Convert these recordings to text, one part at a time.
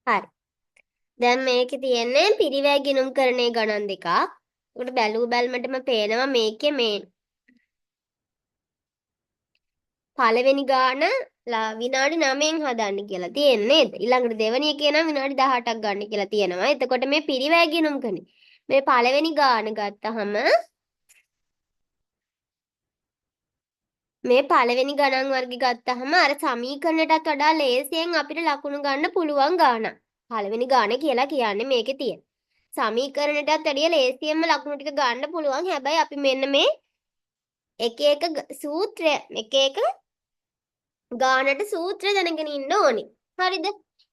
හරි. දැන් මේකේ තියෙන්නේ පිරිවැය ගිණුම් කරණයේ ගණන් දෙකක්. උකට බැලූ බැලමටම පේනවා මේකේ මේ පළවෙනි ගාන විනාඩි 9න් හදන්න කියලා තියෙන්නේ නේද? ඊළඟට දෙවෙනි එකේ නම් විනාඩි 18ක් ගන්න කියලා තියෙනවා. එතකොට මේ පිරිවැය ගිණුම් කරන්නේ. මේ පළවෙනි ගාන ගත්තහම මේ පළවෙනි ගණන් වර්ගය ගත්තහම අර සමීකරණයටත් වඩා ලේසියෙන් අපිට ලකුණු ගන්න පුළුවන් ගාණක්. පළවෙනි ගාන කියලා කියන්නේ මේකේ තියෙන. සමීකරණයටත් වැඩිය ලේසියෙන්ම ලකුණු ටික ගන්න පුළුවන්. හැබැයි අපි මෙන්න මේ එක එක සූත්‍රය එක එක ගානට සූත්‍රය දැනගෙන ඉන්න ඕනේ. හරිද?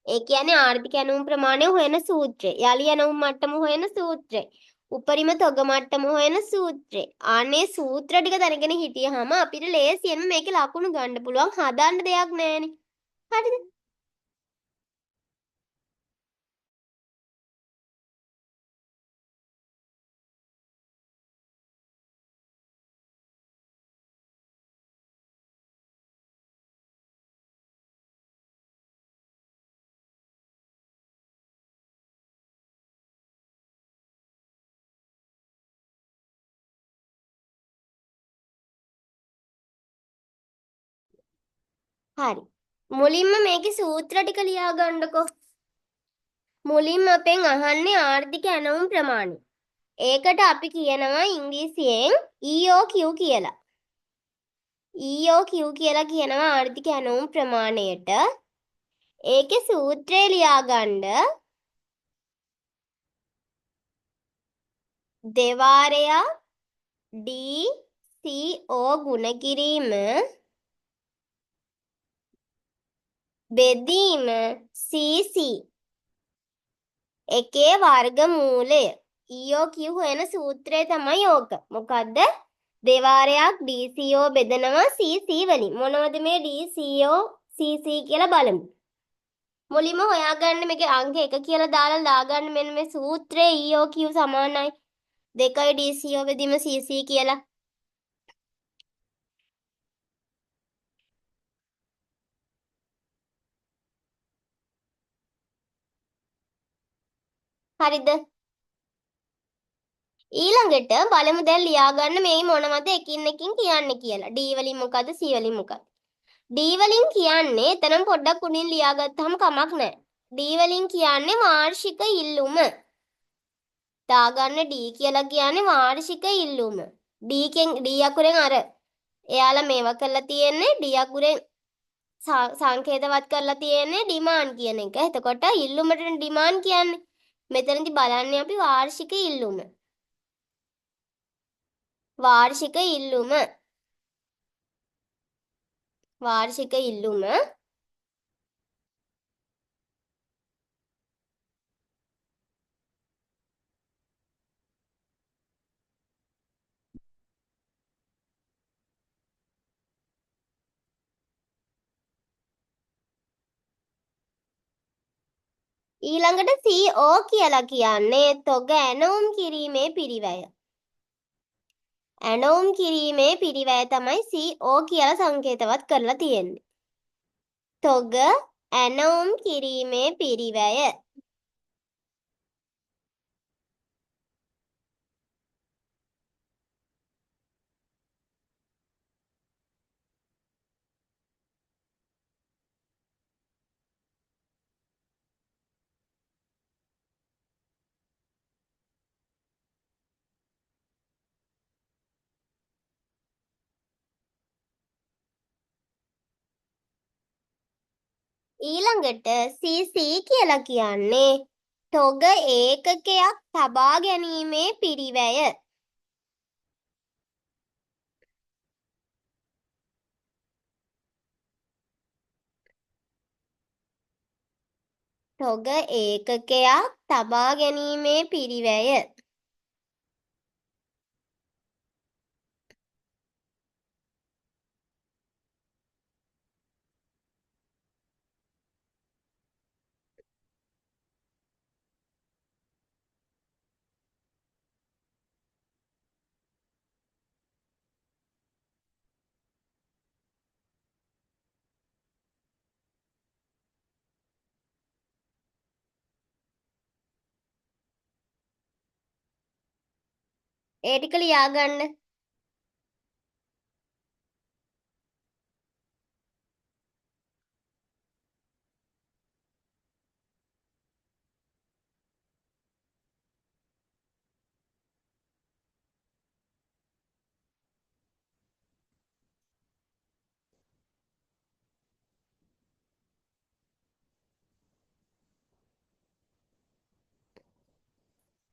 ඒ කියන්නේ ආර්ථික ඇණවුම් ප්‍රමාණය හොයන සූත්‍රය. යලි ඇණවුම් මට්ටම හොයන සූත්‍රය. උපරිම තොග මට්ටම හොයන සූත්‍රය. ආනේ සූත්‍ර ටික දැනගෙන හිටියහම අපිට ලේසියෙන්ම මේකේ ලකුණු ගන්න පුළුවන්. හදන්න දෙයක් නැහැනේ. හරිද? හරි. මුලින්ම මේකේ සූත්‍ර ටික ලියා ගන්නකො. මුලින්ම අපෙන් අහන්නේ ආර්ථික ඇණවුම් ප්‍රමාණය. ඒකට අපි කියනවා ඉංග්‍රීසියෙන් EOQ කියලා. EOQ කියලා කියනවා ආර්ථික ඇණවුම් ප්‍රමාණයට. ඒකේ සූත්‍රය ලියාගන්න දෙවාරයක් DCO ගුණ කිරීම බෙදීම CC එකේ වර්ගමූලය. EOQ හොයන සූත්‍රය තමයි ඕක. මොකද්ද? දෙවාරයක් DCO බෙදනවා CC වලින්. මොනවද මේ DCO CC කියලා බලමු. මුලින්ම හොයාගන්න මේකේ අංක 1 කියලා දාලා දාගන්න මෙන්න මේ සූත්‍රයේ EOQ සමානයි 2යි DCO බෙදීම CC කියලා. හරිද? ඊළඟට බලමු දැන් ලියාගන්න මේ මොනවද එකින් එකින් කියන්නේ කියලා. D වලින් මොකද්ද C වලින් මොකද්ද? D වලින් කියන්නේ එතනම පොඩ්ඩක් උඩින් ලියාගත්තාම කමක් නැහැ. D වලින් කියන්නේ වාර්ෂික ඉල්ලුම. දාගන්න D කියලා කියන්නේ වාර්ෂික ඉල්ලුම. D අකුරෙන් අර එයාලා මේවා කරලා තියෙන්නේ D අකුරෙන් සංකේතවත් කරලා තියෙන්නේ ඩිමාන්ඩ් කියන එක. එතකොට ඉල්ලුමට ඩිමාන්ඩ් කියන්නේ. මෙතනදී බලන්නේ අපි වාර්ෂික ඉල්ලුම. වාර්ෂික ඉල්ලුම. වාර්ෂික ඉල්ලුම ඊළඟට CO කියලා කියන්නේ තොග ඇණවුම් කිරීමේ පිරිවැය. ඇණවුම් කිරීමේ පිරිවැය තමයි CO කියලා සංකේතවත් කරලා තියෙන්නේ. තොග ඇණවුම් කිරීමේ පිරිවැය. ඊළඟට CC කියලා කියන්නේ තොග ඒකකයක් තබා ගැනීමේ පිරිවැය. තොග ඒකකයක් තබා ගැනීමේ පිරිවැය. ඒ ටික ලියා ගන්න.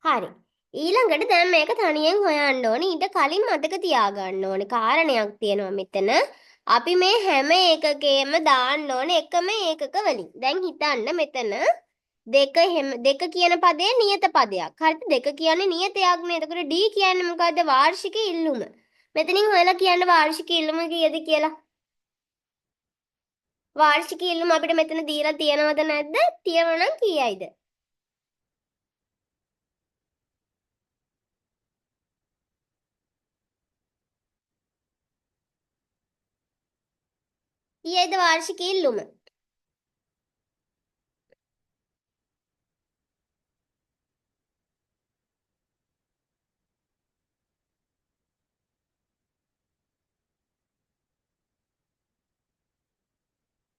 හරි. ඊළඟට දැන් මේක තනියෙන් හොයන්න ඕනේ. ඊට කලින් මතක තියාගන්න ඕනේ කාරණයක් තියෙනවා මෙතන. අපි මේ හැම එකකේම දාන්න ඕනේ එකම ඒකක වලින්. දැන් හිතන්න මෙතන දෙක කියන පදේ නියත පදයක්. හරිද? දෙක කියන්නේ නියතයක් නේ. එතකොට D කියන්නේ මොකද්ද? වාර්ෂික ඉල්ලුම. මෙතනින් හොයලා කියන්න වාර්ෂික ඉල්ලුම කීයද කියලා. වාර්ෂික ඉල්ලුම අපිට මෙතන දීලා තියෙනවද නැද්ද? තියෙනවා නම් කීයයිද? කීයයිද වාර්ෂික ඉල්ලුම?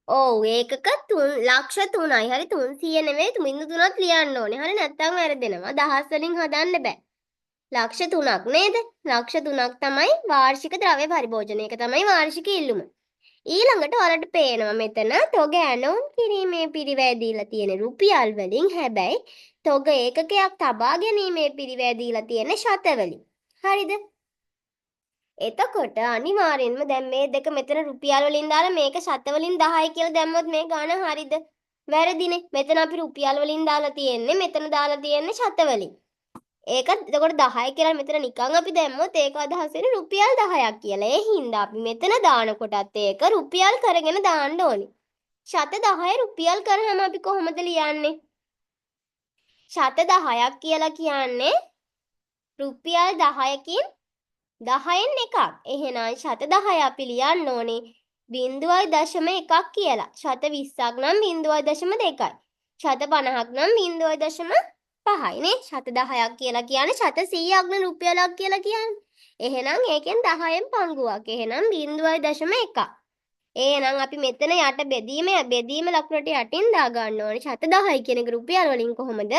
ඔව් ඒකක ලක්ෂ 3යි. හරි 300 නෙවෙයි 3.3ක් ලියන්න ඕනේ. හරි නැත්තම් වැරදෙනවා. දහස් වලින් හදන්න බෑ. ලක්ෂ 3ක් නේද? ලක්ෂ 3ක් තමයි වාර්ෂික ද්‍රව්‍ය පරිභෝජනය. ඒක තමයි වාර්ෂික ඉල්ලුම. ඊළඟට ඔයාලට පේනවා මෙතන තොග ඇනවුම් කිරීමේ පිරිවැය දීලා තියෙන රුපියල් වලින්. හැබැයි තොග ඒකකයක් තබා ගැනීමේ පිරිවැය දීලා තියෙන ශතවලින්. හරිද? එතකොට අනිවාර්යෙන්ම දැන් මේ දෙක මෙතන රුපියල් වලින් දාලා මේක ශත වලින් 10යි කියලා දැම්මොත් මේ ගාණ හරිද? වැරදිනේ. මෙතන අපි රුපියල් වලින් දාලා තියෙන්නේ මෙතන දාලා තියෙන්නේ ශත වලින්. ඒකත් එතකොට 10 කියලා මෙතන නිකන් අපි දැම්මොත් ඒක අදහස් වෙන්නේ රුපියල් 10ක් කියලා. ඒ හින්දා අපි මෙතන දානකොටත් ඒක රුපියල් කරගෙන දාන්න ඕනේ. ශත 10 රුපියල් කරාම අපි කොහොමද ලියන්නේ? ශත 10ක් කියලා කියන්නේ රුපියල් 10කින් 10න් එකක්. එහෙනම් ශත 10 අපි ලියන්න ඕනේ 0.1ක් කියලා. ශත 20ක් නම් 0.2යි. ශත 50ක් නම් 0.5යි නේ. ශත 10ක් කියලා කියන්නේ ශත 100ක් නේ රුපියලක් කියලා කියන්නේ. එහෙනම් ඒකෙන් 10න් පංගුවක්. එහෙනම් 0.1. එහෙනම් අපි මෙතන යට බෙදීම ලකුණට යටින් දා ගන්න ඕනේ. ශත 10යි කියන එක රුපියල් වලින් කොහොමද?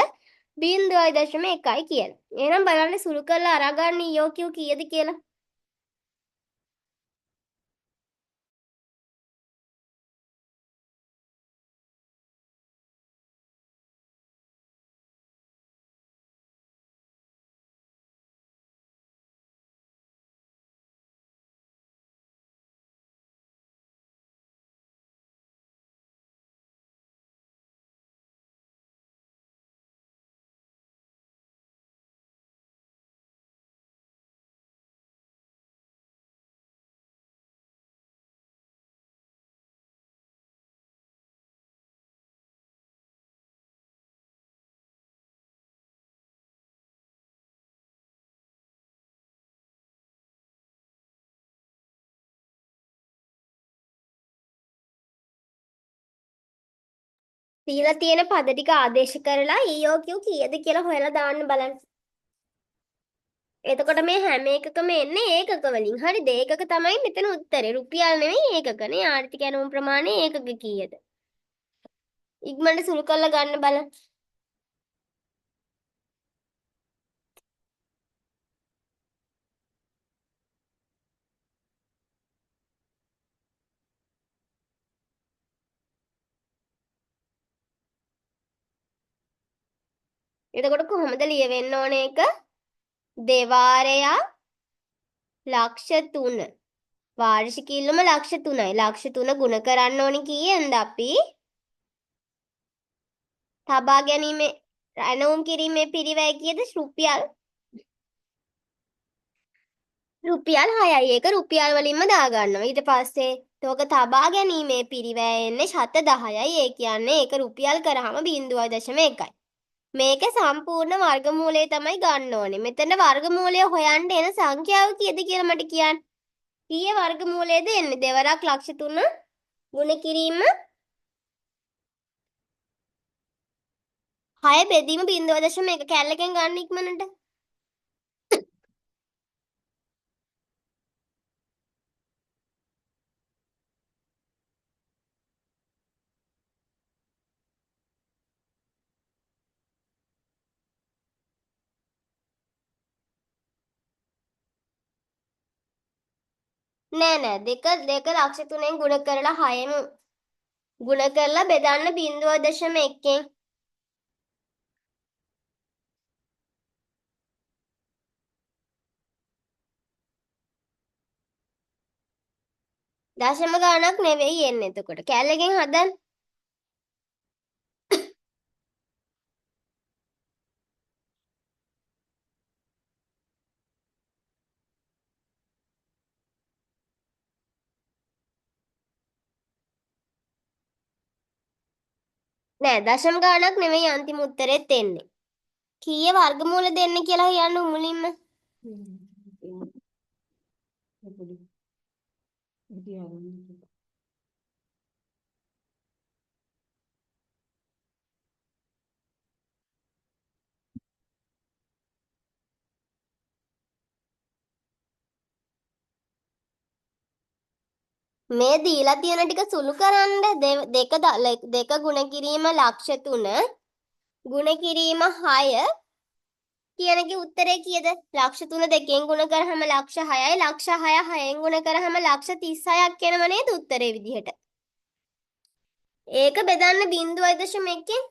0.1යි කියලා. එහෙනම් බලන්න සුළු කරලා අරගන්න EOQ කීයද කියලා. දීලා තියෙන පද ටික ආදේශ කරලා EOQ කීයද කියලා හොයලා දාන්න බලන්න. එතකොට මේ හැම එකකම එන්නේ ඒකක වලින්. හරිද? ඒකක තමයි මෙතන උත්තරේ. රුපියල් නෙවෙයි ඒකකනේ. ආර්ථික ඇණවුම් ප්‍රමාණය ඒකක කීයද? ඉක්මනට සුළු කරලා ගන්න බලන්න. එතකොට කොහොමද ලියවෙන්න ඕනේ එක? දෙවාරයක් ලක්ෂ 3. වාර්ෂික ඉල්ලුම ලක්ෂ 3යි. ලක්ෂ 3 ගුණ කරන්න ඕනේ කීයෙන්ද අපි? තබා ගැනීමේ ඇණවුම් කිරීමේ පිරිවැය කීයද? රුපියල් 6යි. ඒක රුපියල් වලින්ම දාගන්නවා. ඊට පස්සේ තෝක තබා ගැනීමේ පිරිවැය එන්නේ ශත 10යි. ඒ කියන්නේ ඒක රුපියල් කරාම 0.1යි. මේක සම්පූර්ණ වර්ගමූලය තමයි ගන්න ඕනේ. මෙතන වර්ගමූලය හොයන්න එන සංඛ්‍යාව කීයද කියලා මට කියන්න. කීයේ වර්ගමූලයද එන්නේ? දෙවරක් ලක්ෂ 3 ගුණ කිරීම 6 බෙදීම 0.1 කැල්ලකින් ගන්න ඉක්මනට. නෑ නෑ දෙක දෙක ලක්ෂ 3න් ගුණ කරලා 6න් ගුණ කරලා බෙදන්න 0.1න් දශම ගාණක් නෙවෙයි එන්නේ එතකොට. කැලලකින් හදන්න. නෑ දශම ගාණක් නෙවෙයි අන්තිම උත්තරෙත් එන්නේ. කීයේ වර්ගමූල දෙන්න කියලා කියන්න මුලින්ම. මේ දීලා තියෙන ටික සුළු කරන්න දෙක ගුණ කිරීම ලක්ෂ 3 ගුණ කිරීම 6 කියන එකේ උත්තරේ කීයද? ලක්ෂ 3 දෙකෙන් ගුණ කරාම ලක්ෂ 6යි ලක්ෂ 6 6න් ගුණ කරාම ලක්ෂ 36ක් එනව නේද උත්තරේ විදිහට. ඒක බෙදන්න 0.1න්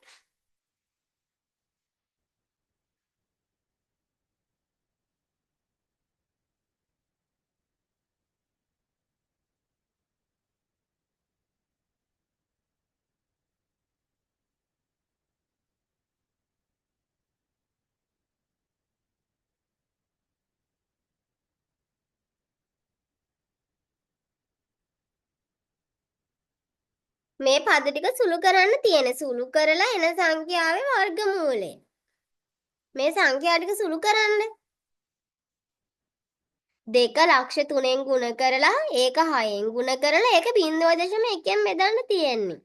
මේ පද ටික සුළු කරන්න තියෙන. සුළු කරලා එන සංඛ්‍යාවේ වර්ගමූලය. මේ සංඛ්‍යා ටික සුළු කරන්න. දෙක ලක්ෂ 3න් ගුණ කරලා ඒක 6න් ගුණ කරලා ඒක 0.1න් බෙදන්න තියෙන්නේ.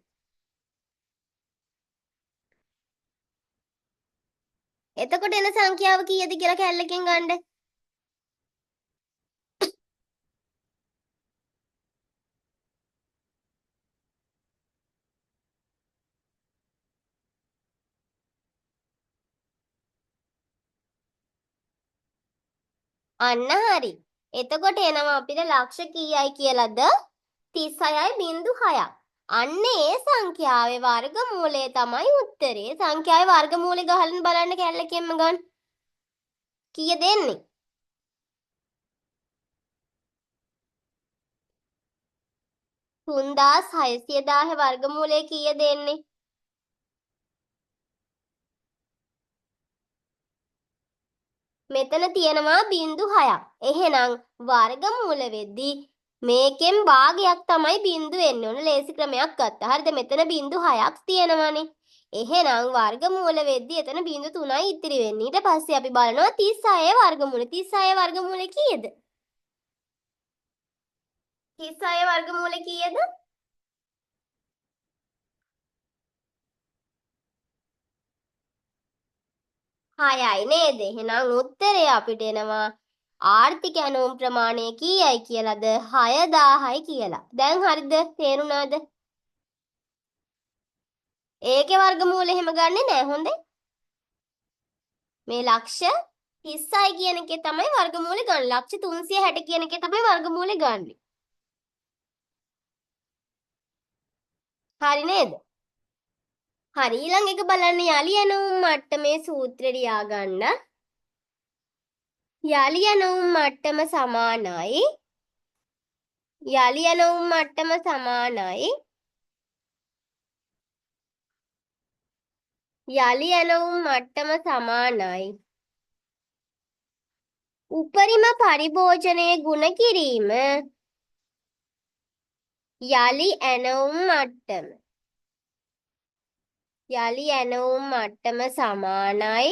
එතකොට එන සංඛ්‍යාව කීයද කියලා කැල්ලකින් ගන්න. අන්න හරි. එතකොට එනවා අපිට ලක්ෂ කීයයි කියලාද? 36.6ක්. අන්න ඒ සංඛ්‍යාවේ වර්ගමූලය තමයි උත්තරේ. සංඛ්‍යාවේ වර්ගමූලය ගහලා බලන්න කැල්ලකින්ම ගන්න. කීයද එන්නේ? 3610 වර්ගමූලය කීයද එන්නේ? මෙතන තියෙනවා 0.6ක්. එහෙනම් වර්ගමූල වෙද්දී මේකෙන් භාගයක් තමයි බිංදු එන්නේ. ඔන්න ලේසි ක්‍රමයක් ගත්තා. හරිද? මෙතන 0.6ක් තියෙනවානේ. එහෙනම් වර්ගමූල වෙද්දී එතන 0.3යි ඉතිරි වෙන්නේ. ඊට පස්සේ අපි බලනවා 36 වර්ගමූල. 36 වර්ගමූල කීයද? 36 වර්ගමූල කීයද? 6යි නේද? එහෙනම් උත්තරය අපිට එනවා ආර්ථික ඇණවුම් ප්‍රමාණය කීයයි කියලාද? 6000යි කියලා. දැන් හරිද? තේරුණාද? ඒකේ වර්ගමූල එහෙම ගන්නෙ නෑ හොඳේ. මේ ලක්ෂ 30යි කියන එකේ තමයි වර්ගමූලය ගන්න. ලක්ෂ 360 කියන එකේ තමයි වර්ගමූලය ගන්නෙ. හරි නේද? හරි ඊළඟ එක බලන්න යලි ඇණවුම් මට්ටමේ සූත්‍රය ලියා ගන්න. යලි ඇණවුම් මට්ටම සමානයි. යලි ඇණවුම් මට්ටම සමානයි. යලි ඇණවුම් මට්ටම සමානයි. උපරිම පරිභෝජනයේ ගුණ කිරීම යලි ඇණවුම් මට්ටම. යලි ඇණවුම් මට්ටම සමානයි.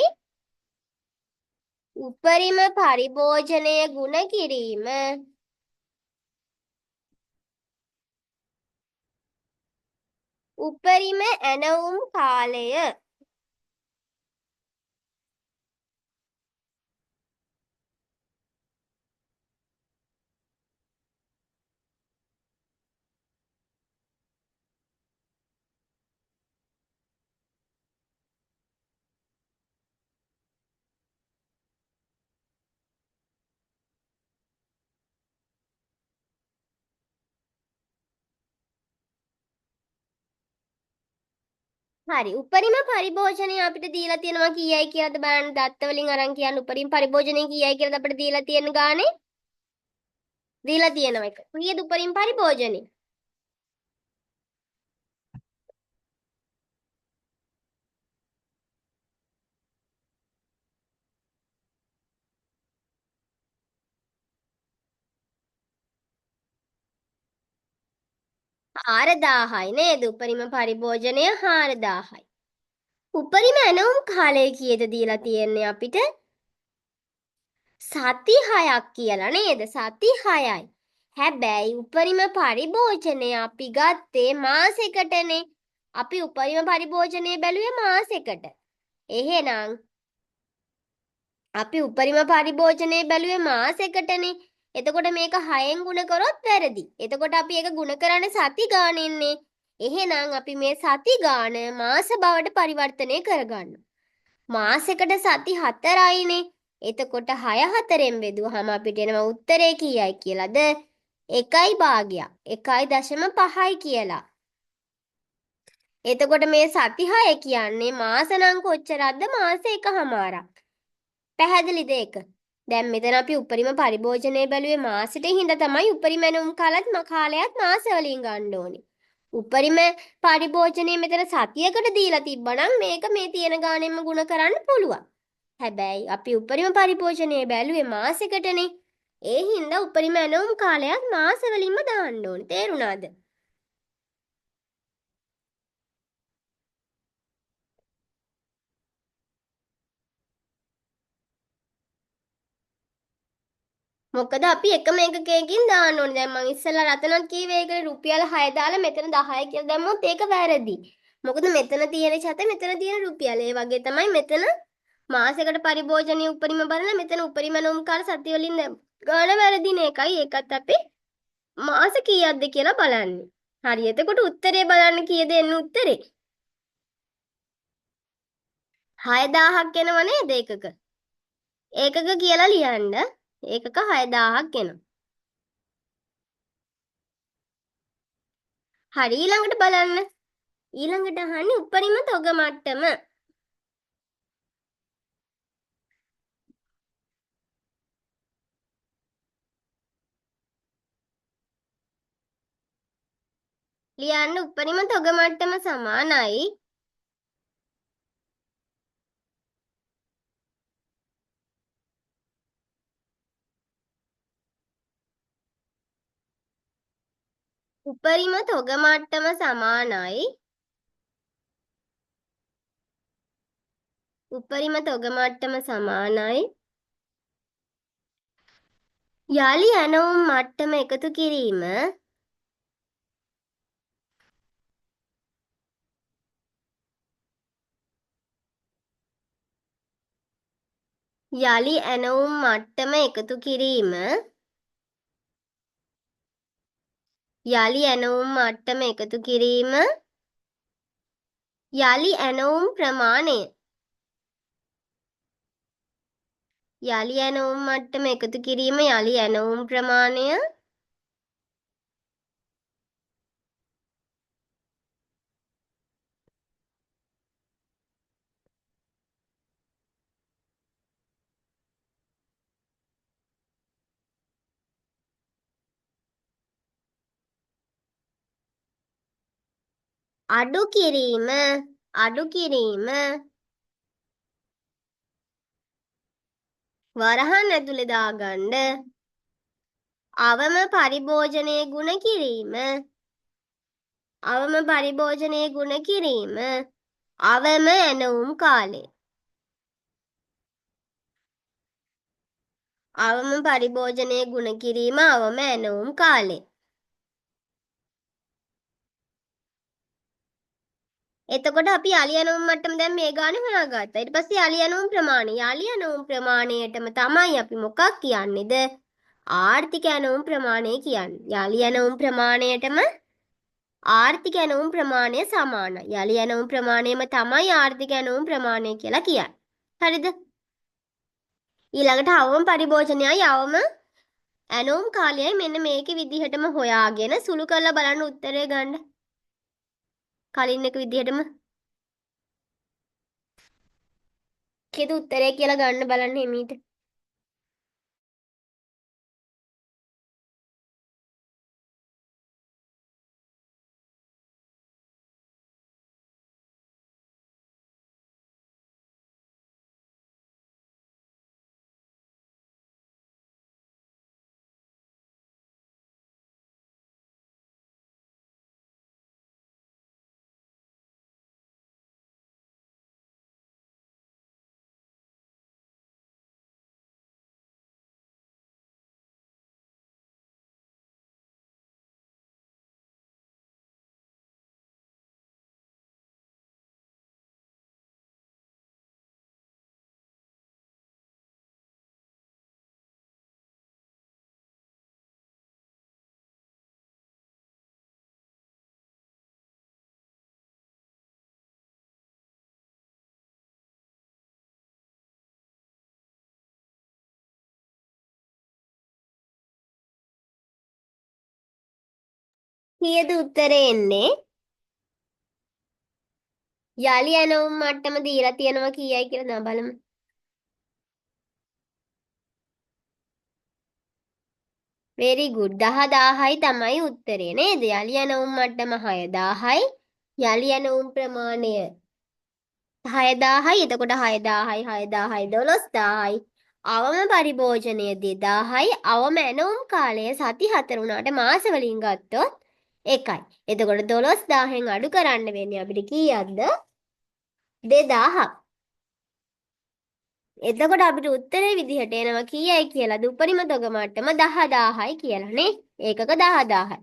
උපරිම පරිභෝජනය ගුණ කිරීම උපරිම ඇණවුම් කාලය. හරි. උපරිම පරිභෝජනය අපිට දීලා තියෙනවා කීයයි කියලාද බලන්න. දත්ත වලින් අරන් කියන්න උපරිම පරිභෝජනය කීයයි කියලාද අපිට දීලා තියෙන ගානේ? දීලා තියෙනවා එක. කීයද උපරිම පරිභෝජනය? හාරදාහයි නේද? උපරිම පරිභෝජනය හාරදාහයි. උපරිම ඇනවුම් කාලය කීයද දීලා තියෙන්නේ අපිට? සති 6ක් කියලා නේද? සති 6යි. හැබැයි උපරිම පරිභෝජනය අපි ගත්තේ මාසෙකටනේ. අපි උපරිම පරිභෝජනය බැලුවේ මාසෙකට. එහෙනම් අපි උපරිම පරිභෝජනය බැලුවේ මාසෙකටනේ. එතකොට මේක 6න් ගුණ කරොත් වැරදි. එතකොට අපි ඒක ගුණ කරන්නේ සති ගානෙන්නේ. එහෙනම් අපි මේ සති ගාන මාස බවට පරිවර්තනය කරගන්නවා. මාසෙකට සති 4යිනේ. එතකොට 6 4ෙන් බෙදුවහම අපිට එනවා උත්තරේ කීයයි කියලාද? 1 භාගයක් 1.5යි කියලා. එතකොට මේ සති 6 කියන්නේ මාස නම් කොච්චරක්ද? මාස එකමාරක්. පැහැදිලිද ඒක? දැන් මෙතන අපි උපරිම පරිභෝජනය බැලුවේ මාසෙට හින්දා තමයි උපරිම ඇනුම් කාලයත් මාස වලින් ගන්න ඕනේ. උපරිම පරිභෝජනය මෙතන සතියකට දීලා තිබ්බනම් මේක මේ තියෙන ගානෙන්ම ගුණ කරන්න පුළුවන්. හැබැයි අපි උපරිම පරිභෝජනය බැලුවේ මාසෙකටනේ. ඒ හින්දා උපරිම ඇනුම් කාලයත් මාස වලින්ම දාන්න ඕනේ. තේරුණාද? මොකද අපි එකම එකකයකින් දාන්න ඕනේ. දැන් මම ඉස්සෙල්ලා රතනත් කීවේ ඒකේ රුපියල් 6 දාලා මෙතන 10 කියලා දැම්මොත් ඒක වැරදි. මොකද මෙතන තියෙන ඡත මෙතන තියෙන රුපියල්. ඒ වගේ තමයි මෙතන මාසයකට පරිභෝජනීය උපරිම බලලා මෙතන උපරිම නෝම් කාල සති වලින් ගාන වැරදින එකයි. ඒකත් අපි මාස කීයක්ද කියලා බලන්නේ. හරි. එතකොට උත්තරේ බලන්න කීයද එන්නේ උත්තරේ? 6000ක් එනව නේද ඒකක? ඒකක කියලා ලියන්න. ඒකක 6000ක් එනවා. හරි ඊළඟට බලන්න. ඊළඟට අහන්නේ උපරිම තොග මට්ටම. ලියන්න උපරිම තොග මට්ටම සමානයි උපරිම තොග මට්ටම සමානයි උපරිම තොග මට්ටම සමානයි යලි ඇනවුම් මට්ටම එකතු කිරීම යලි ඇනවුම් මට්ටම එකතු කිරීම යලි ඇනවුම් මට්ටම එකතු කිරීම යලි ඇනවුම් ප්‍රමාණය යලි ඇනවුම් මට්ටම එකතු කිරීම යලි ඇනවුම් ප්‍රමාණය අඩු කිරීම වරහන් ඇතුලේ දාගන්න අවම පරිභෝජනයේ ගුණ කිරීම අවම පරිභෝජනයේ ගුණ කිරීම අවම ඇනවුම් කාලය අවම පරිභෝජනයේ ගුණ කිරීම අවම ඇනවුම් කාලය එතකොට අපි යලි ඇනවුම් මට්ටම දැන් මේ ගානේ හොයාගත්තා. ඊට පස්සේ යලි ඇනවුම් ප්‍රමාණය. යලි ඇනවුම් ප්‍රමාණයටම තමයි අපි මොකක් කියන්නේද? ආර්ථික ඇනවුම් ප්‍රමාණය කියන්නේ. යලි ඇනවුම් ප්‍රමාණයටම ආර්ථික ඇනවුම් ප්‍රමාණය සමානයි. යලි ඇනවුම් ප්‍රමාණයම තමයි ආර්ථික ඇනවුම් ප්‍රමාණය කියලා කියන්නේ. හරිද? ඊළඟට අවම පරිභෝජනයයි අවම ඇනවුම් කාලයයි මෙන්න මේකේ විදිහටම හොයාගෙන සුළු කරලා බලන්න උත්තරය ගන්න. කලින් එක විදිහටම කීයද උත්තරේ කියලා ගන්න බලන්න හිමීට. කීයද උත්තරේ එන්නේ? යලි ඇනවුම් මට්ටම දීලා තියෙනවා කීයයි කියලා බලමු. very good. 10000යි තමයි උත්තරේ නේද? යලි ඇනවුම් මට්ටම 6000යි. යලි ඇනවුම් ප්‍රමාණය 6000යි. එතකොට 6000යි 6000යි 12000යි. අවම පරිභෝජනය 2000යි. අවම ඇනවුම් කාලය සති 4 වුණාට මාස වලින් ගත්තොත් 1යි. එතකොට 12000න් අඩු කරන්න වෙන්නේ අපිට කීයක්ද? 2000ක්. එතකොට අපිට උත්තරේ විදිහට එනවා කීයයි කියලාද? උපරිම තොග මට්ටම 10000යි කියලා නේ. ඒකක 10000යි.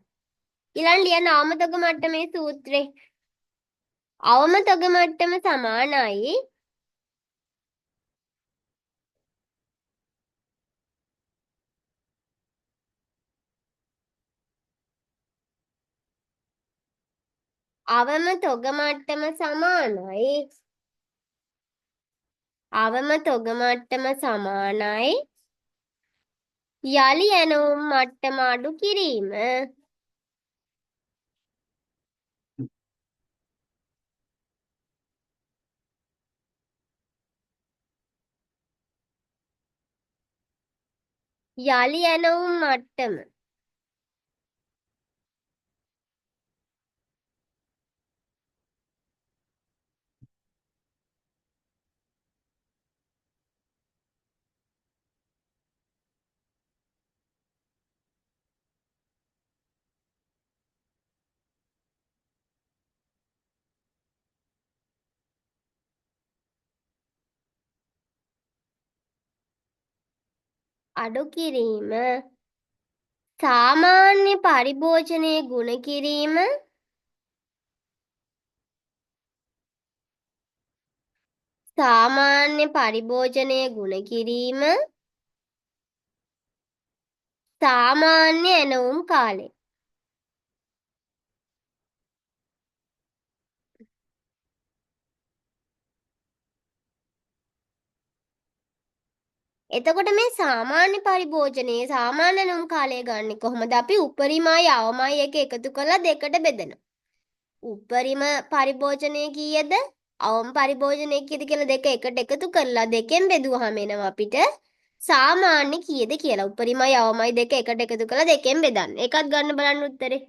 ඊළඟ ලියන්න අවම තොග මට්ටමේ සූත්‍රේ. අවම තොග මට්ටම සමානයි අවම තොග මට්ටම සමානයි අවම තොග මට්ටම සමානයි යලි ඇනවුම් මට්ටම අඩු කිරීම යලි ඇනවුම් මට්ටම අඩු කිරීම සාමාන්‍ය පරිභෝජනයේ ගුණ කිරීම සාමාන්‍ය පරිභෝජනයේ ගුණ කිරීම සාමාන්‍ය ඇනවුම් කාලය එතකොට මේ සාමාන්‍ය පරිභෝජනයේ සාමාන්‍ය ඇනවුම් කාලය ගන්න කොහොමද අපි උපරිමයි අවමයි එක එකතු කරලා දෙකට බෙදනවා උපරිම පරිභෝජනය කීයද අවම පරිභෝජනය කීයද කියලා දෙක එකට එකතු කරලා දෙකෙන් බෙදුවහම එනවා අපිට සාමාන්‍ය කීයද කියලා උපරිමයි අවමයි දෙක එකට එකතු කරලා දෙකෙන් බෙදන්න. ඒකත් ගන්න බලන්න උත්තරේ.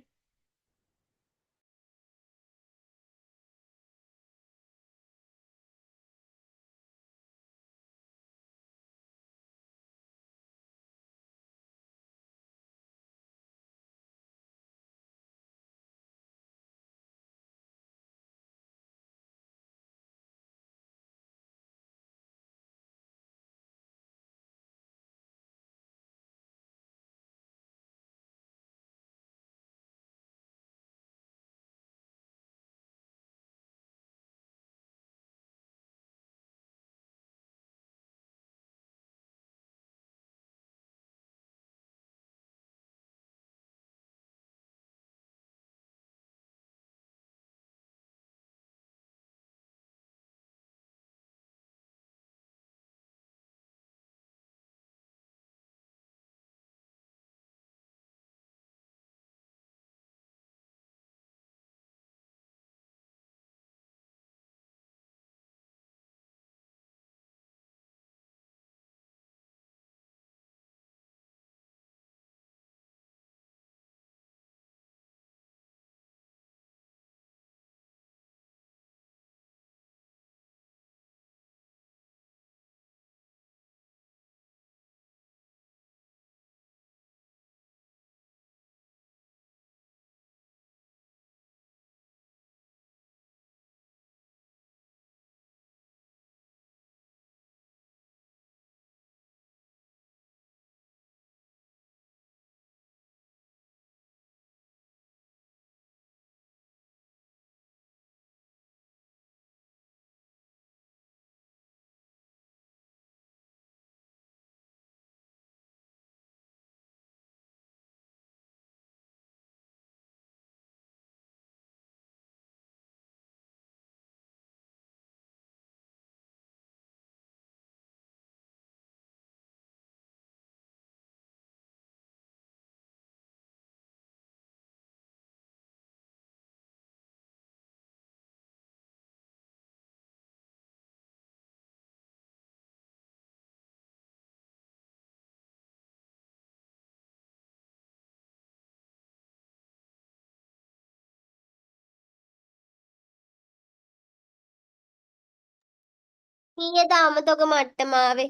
කීයද අමතක මට්ටම ආවේ?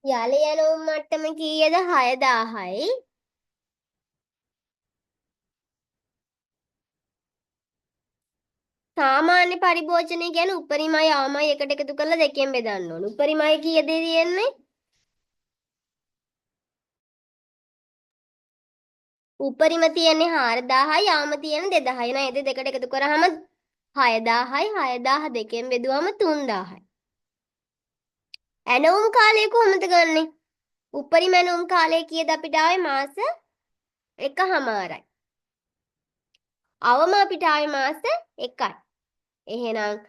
යාල යනවුම් මට්ටම කීයද? 6000යි. සාමාන්‍ය පරිභෝජනය කියන්නේ උපරිමයි අවමයි එකට එකතු කරලා දෙකෙන් බෙදන්න ඕන. උපරිමයි කීයද තියෙන්නේ? උපරිම තියෙන්නේ 4000යි යාම තියෙන්නේ 2000යි නේද? දෙකට එකතු කරාම 6000යි 6000 දෙකෙන් බෙදුවම 3000යි. ඇනවුම් කාලය කොහොමද ගන්නෙ? උපරිම ඇනවුම් කාලය කීයද අපිට ආවේ? මාස එකහමාරයි. අවම අපිට ආවේ මාස 1යි. එහෙනම්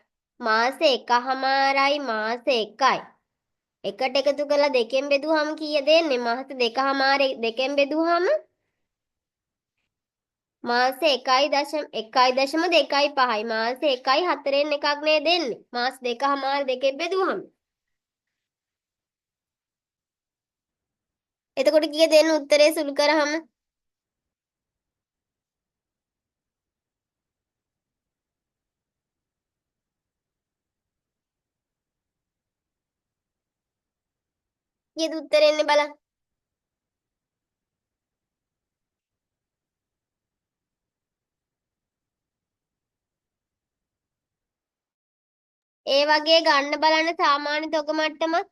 මාස එකහමාරයි මාස 1යි. එකට එකතු කරලා දෙකෙන් බෙදුවහම කීයද එන්නේ? මාස දෙකහමාරේ දෙකෙන් බෙදුවහම මාස 1.1.25යි. මාස 1යි 4න් එකක් නේ දෙන්නේ. මාස දෙකහමාර දෙකෙන් බෙදුවහම. එතකොට කීයද එන්නේ උත්තරේ සුළු කරාම? කීයද උත්තරේ එන්නේ බලන්න. ඒ වගේ ගන්න බලන්න සාමාන්‍ය තොග මට්ටමක්.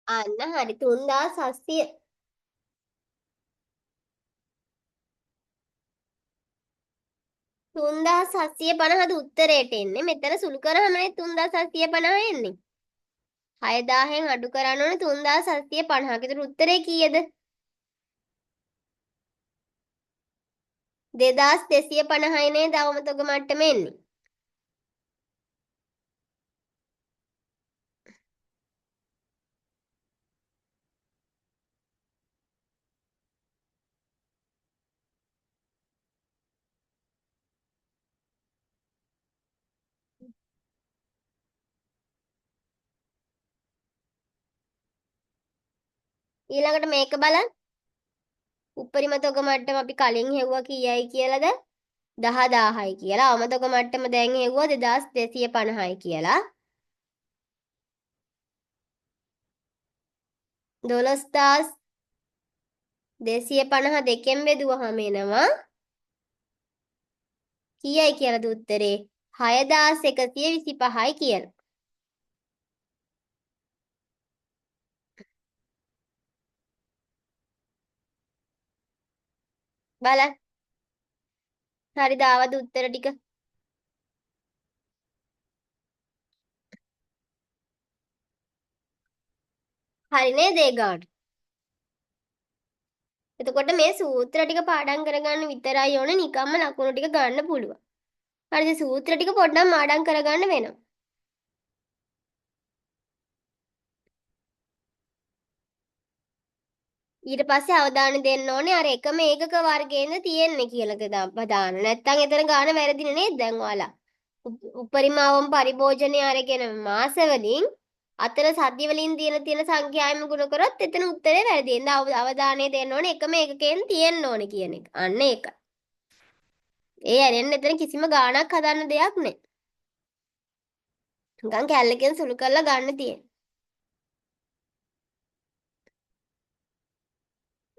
අන්න හරි 3700. 3750ද උත්තරේට එන්නේ. මෙතන සුළු කරාමනේ 3750 එන්නේ. 6000න් අඩු කරන්න ඕනේ 3750. ඒතර උත්තරේ කීයද? 2250යි නේද අවමතක මට්ටම එන්නේ. ඊළඟට මේක බලන්න. උපරිම තොග මට්ටම අපි කලින් හෙව්වා කීයයි කියලාද? 10000යි කියලා. අවමතක මට්ටම දැන් හෙව්වා 2250යි කියලා. 12250 දෙකෙන් බෙදුවහම එනවා කීයයි කියලාද උත්තරේ? 6125යි කියලා. බලන්න. හරිද ආවද උත්තර ටික? හරි නේද ඒ ගාන? එතකොට මේ සූත්‍ර ටික පාඩම් කරගන්න විතරයි ඕනේ නිකම්ම ලකුණු ටික ගන්න පුළුවන්. හරිද? සූත්‍ර ටික පොඩ්ඩක් පාඩම් කරගන්න වෙනවා. ඊට පස්සේ අවධානය දෙන්න ඕනේ අර එකම ඒකක වර්ගයෙන්ද තියෙන්නේ කියලා දාන්න. නැත්තම් එතන ගාන වැරදිනේ නේද දැන් ඔයාලා? උපරිමවම පරිභෝජනය අරගෙන මාස වලින් අතර සද්‍ය වලින් තියෙන සංඛ්‍යාවෙම ගුණ කරොත් එතන උත්තරේ වැරදි. එහෙනම් අවධානය දෙන්න ඕනේ එකම ඒකකයෙන් තියෙන්න ඕනේ කියන එක. අන්න ඒක. ඒ ඇරෙන්න එතන කිසිම ගාණක් හදන්න දෙයක් නැහැ. නිකන් කැල්ලකින් සුළු කරලා ගන්න තියෙන්නේ.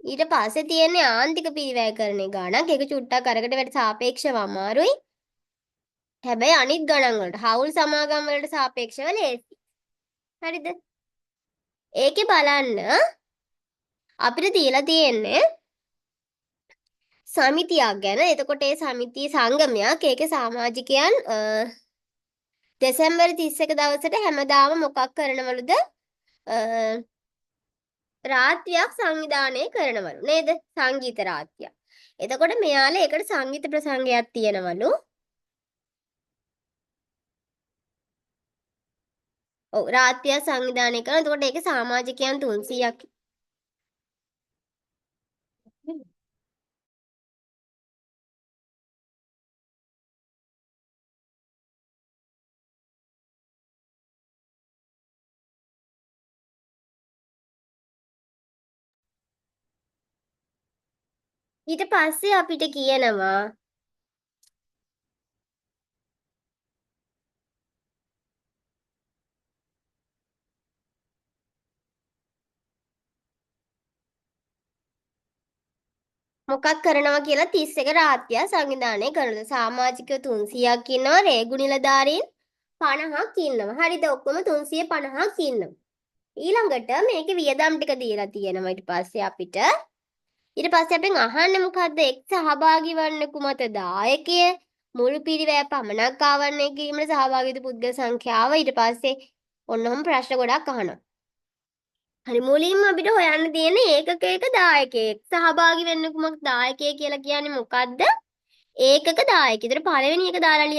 ඊට පස්සේ තියෙන්නේ ආන්තික පිරිවැයකරණේ ගාණක්. ඒක චුට්ටක් අරකට වැඩි සාපේක්ෂව අමාරුයි. හැබැයි අනිත් ගණන් වලට හවුල් සමාගම් වලට සාපේක්ෂව ලේසි. හරිද? ඒකේ බලන්න අපිට තියලා තියෙන්නේ සමිතියක් ගැන. එතකොට ඒ සමිතිය සංගමයක්. ඒකේ සමාජිකයන් දෙසැම්බර් 31 දවසට හැමදාම මොකක් කරනවලුද? රාත්‍රියක් සංවිධානය කරනවලු නේද? සංගීත රාත්‍රියක්. එතකොට මෙයාලා ඒකට සංගීත ප්‍රසංගයක් තියෙනවලු. ඔව් රාත්‍රිය සංවිධානය කරන. එතකොට ඒකේ සමාජිකයන් 300ක්. ඊට පස්සේ අපිට කියනවා මොකක් කරනවා කියලා 31 රාත්‍රිය සංවිධානය කරනවා. සමාජිකයෝ 300ක් ඉන්නවා. රේගු නිලධාරීන් 50ක් ඉන්නවා. හරිද? ඔක්කොම 350ක් ඉන්නවා. ඊළඟට මේකේ වියදම් ටික දීලා තියෙනවා ඊට පස්සේ අපිට. ඊට පස්සේ අපෙන් අහන්නේ මොකද්ද? එක් සහභාගී වන්නෙකු මත දායකය මුළු පිරිවැය පමණක් ආවරණය කිරීමට සහභාගී වූ පුද්ගල සංඛ්‍යාව. ඊට පස්සේ ඔන්නෝම ප්‍රශ්න ගොඩක් අහනවා. හරි මුලින්ම අපිට හොයන්න තියෙන්නේ ඒකකයක දායකයෙක්. සහභාගී වෙන්නෙකු මත දායකය කියලා කියන්නේ මොකද්ද? ඒකක දායකය. ඒතර පළවෙනි එක දාලා